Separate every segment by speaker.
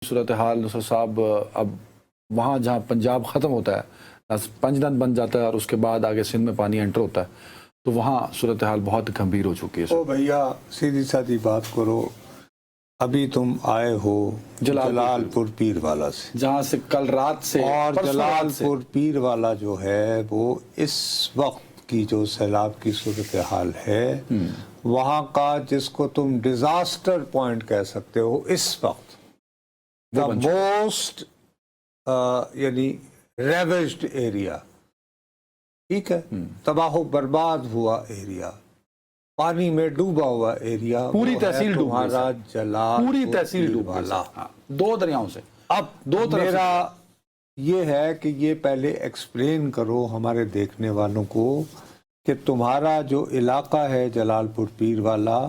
Speaker 1: صورتحال نصر صاحب اب وہاں جہاں پنجاب ختم ہوتا ہے پنجدن بن جاتا ہے اور اس کے بعد آگے سندھ میں پانی انٹر ہوتا ہے تو وہاں صورتحال بہت گمبھیر ہو چکی ہے.
Speaker 2: او بھیا سیدھی سادھی بات کرو. ابھی تم آئے ہو جلال پور پیر والا سے,
Speaker 1: جہاں سے کل رات سے
Speaker 2: اور جلال پور پیر والا جو ہے وہ اس وقت کی جو سیلاب کی صورتحال ہے وہاں کا جس کو تم ڈیزاسٹر پوائنٹ کہہ سکتے ہو اس وقت دا موسٹ یعنی ریویجڈ ایریا, ٹھیک ہے, تباہ و برباد ہوا ایریا, پانی میں ڈوبا ہوا ایریا,
Speaker 1: پوری تحصیل
Speaker 2: تمہارا جلال
Speaker 1: پوری تحصیل ڈوب والا دو دریاؤں سے.
Speaker 2: اب
Speaker 1: دو طرف
Speaker 2: میرا یہ ہے کہ یہ پہلے ایکسپلین کرو ہمارے دیکھنے والوں کو کہ تمہارا جو علاقہ ہے جلال پور پیر والا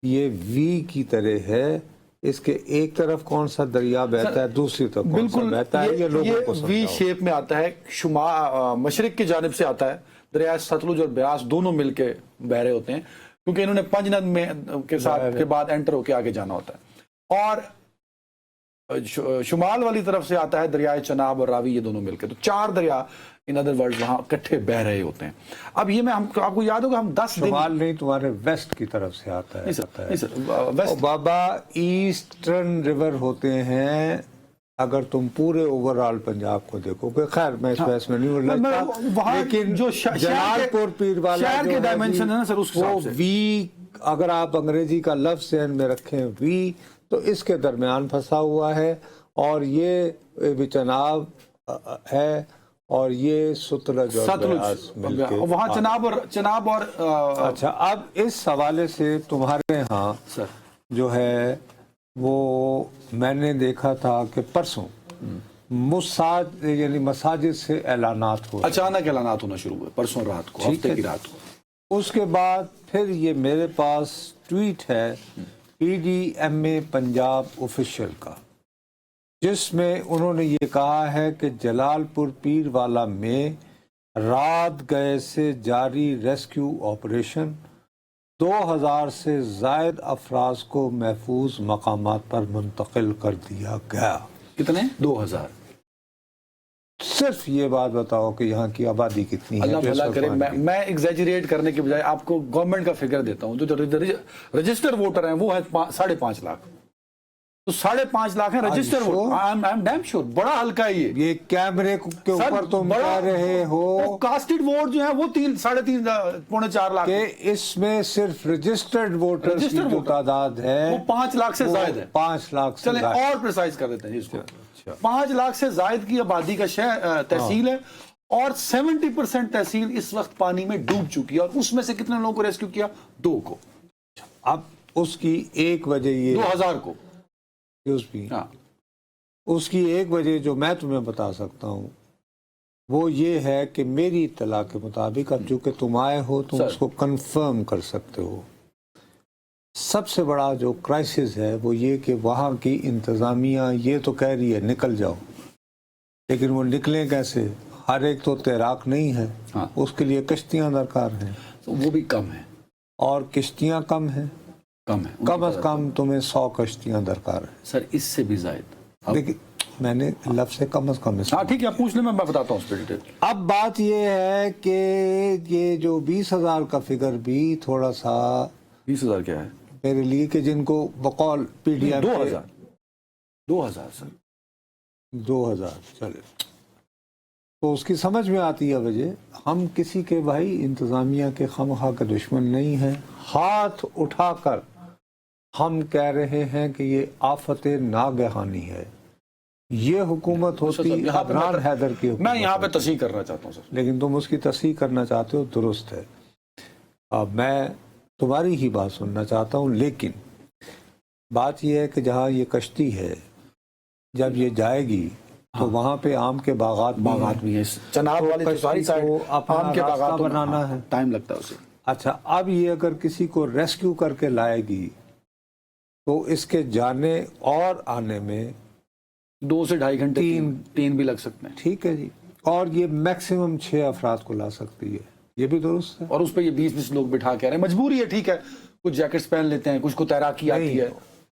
Speaker 2: یہ وی کی طرح ہے, اس کے ایک طرف کون سا دریا بہتا ہے دوسری طرف کون سا بہتا ہے, یہ لوگوں کو
Speaker 1: وی شیپ میں آتا ہے, مشرق کی جانب سے آتا ہے, دریائے ستلج اور بیاس دونوں مل کے بہ رہے ہوتے ہیں کیونکہ انہوں نے پنجند میں کے بعد انٹر ہو کے آگے جانا ہوتا ہے, اور شمال والی طرف سے آتا ہے دریائے چناب اور راوی, یہ دونوں مل کے, تو چار دریا ان ادر ورڈ وہاں کٹھے بہ رہے ہوتے ہیں. اب یہ میں آپ کو یاد ہوگا ہم 10 دن
Speaker 2: شمال نہیں تمہارے ویسٹ کی طرف سے آتا ہے بابا, ایسٹرن ریور ہوتے ہیں اگر تم پورے اوور آل پنجاب کو دیکھو گے, خیر میں اس بحث میں نہیں لگتا, لیکن جو جلال پور پیر والا
Speaker 1: شہر کے ڈائمنشن ہے نا سر اس کے حساب سے
Speaker 2: وی, اگر آپ انگریزی کا لفظ ذہن میں رکھیں وی, تو اس کے درمیان پھنسا ہوا ہے, اور یہ چناب ہے اور یہ ستلج اور بیاس مل کے
Speaker 1: وہاں چناب اور
Speaker 2: اچھا. اب اس حوالے سے تمہارے ہاں جو ہے وہ میں نے دیکھا تھا کہ پرسوں یعنی مساجد سے اعلانات ہو,
Speaker 1: اچانک اعلانات ہونا شروع ہوئے پرسوں رات کو, ہفتے کی رات کو.
Speaker 2: اس کے بعد پھر یہ میرے پاس ٹویٹ ہے پی ڈی ایم اے پنجاب آفیشیل کا, جس میں انہوں نے یہ کہا ہے کہ جلال پور پیر والا میں رات گئے سے جاری ریسکیو آپریشن 2000 سے زائد افراد کو محفوظ مقامات پر منتقل کر دیا گیا.
Speaker 1: کتنے؟ 2000.
Speaker 2: صرف یہ بات بتاؤ کہ یہاں کی آبادی کتنی ہے.
Speaker 1: اللہ بھلا کرے, میں ایگزیجریٹ کرنے کے بجائے آپ کو گورنمنٹ کا فگر دیتا ہوں. جو رجسٹر ووٹر ہیں وہ ہے 5.5 لاکھ, تو 5.5 لاکھ ہیں رجسٹر ووٹر. بڑا ہلکا ہے یہ
Speaker 2: کیمرے کے اوپر تم کہہ رہے ہو
Speaker 1: کاسٹڈ ووٹ جو ہیں وہ 3.5-4 لاکھ,
Speaker 2: کہ اس میں صرف رجسٹرڈ ووٹر کی جو تعداد ہے
Speaker 1: وہ 5 لاکھ سے زائد ہے.
Speaker 2: 5 لاکھ سے
Speaker 1: چلیں اور پریسائز کر دیتے ہیں اس کو. 5 لاکھ سے زائد کی آبادی کا تحصیل ہے, اور 70% تحصیل اس وقت پانی میں ڈوب چکی ہے, اور اس میں سے کتنے لوگوں کو ریسکیو کیا؟ 2 کو.
Speaker 2: اب اس کی ایک وجہ یہ
Speaker 1: 2000 کو
Speaker 2: اس کی ایک وجہ جو میں تمہیں بتا سکتا ہوں وہ یہ ہے کہ میری اطلاع کے مطابق, اب چونکہ تم آئے ہو تم اس کو کنفرم کر سکتے ہو, سب سے بڑا جو کرائسس ہے وہ یہ کہ وہاں کی انتظامیہ یہ تو کہہ رہی ہے نکل جاؤ, لیکن وہ نکلیں کیسے؟ ہر ایک تو تیراک نہیں ہے, اس کے لیے کشتیاں درکار ہیں,
Speaker 1: وہ بھی کم ہیں,
Speaker 2: اور کشتیاں کم ہیں, کم از کم تمہیں 100 کشتیاں درکار ہیں.
Speaker 1: سر اس سے بھی زائد.
Speaker 2: دیکھیں میں نے لفظ سے کم از کم,
Speaker 1: ہاں ٹھیک ہے پوچھ لیں, میں بتاتا ہوں اس پہ ڈیٹیل.
Speaker 2: اب بات یہ ہے کہ یہ جو 20,000 کا فگر بھی تھوڑا سا
Speaker 1: 20,000 کیا ہے
Speaker 2: میرے لیے, کہ جن کو بقول پی ڈی ایم
Speaker 1: 2000 سر
Speaker 2: 2000 چلے تو اس کی سمجھ میں آتی ہے وجہ. ہم کسی کے بھائی انتظامیہ کے خواہ کے دشمن نہیں ہیں, ہاتھ اٹھا کر ہم کہہ رہے ہیں کہ یہ آفت ناگہانی ہے, یہ حکومت ہوتی عمران حیدر کی حکومت.
Speaker 1: میں یہاں پہ تصحیح کرنا چاہتا ہوں سر,
Speaker 2: لیکن تم اس کی تصحیح کرنا چاہتے ہو, درست ہے, اب میں تمہاری ہی بات سننا چاہتا ہوں, لیکن بات یہ ہے کہ جہاں یہ کشتی ہے جب یہ جائے گی تو وہاں پہ آم کے باغات
Speaker 1: بھی ہیں, چناب والی تو ساری سائڈ آم کے باغات
Speaker 2: بنانا ہے,
Speaker 1: ٹائم لگتا ہے اسے.
Speaker 2: اچھا اب یہ اگر کسی کو ریسکیو کر کے لائے گی تو اس کے جانے اور آنے میں
Speaker 1: 2 سے 2.5 گھنٹے, 3 بھی لگ سکتے ہیں.
Speaker 2: ٹھیک ہے جی, اور یہ میکسیمم 6 افراد کو لا سکتی ہے, یہ بھی درست ہے.
Speaker 1: اور اس پہ یہ 20 لوگ بٹھا کے آ رہے ہیں, مجبوری ہے, ٹھیک ہے, کچھ جیکٹس پہن لیتے ہیں, کچھ کو تیراکی آتی ہے,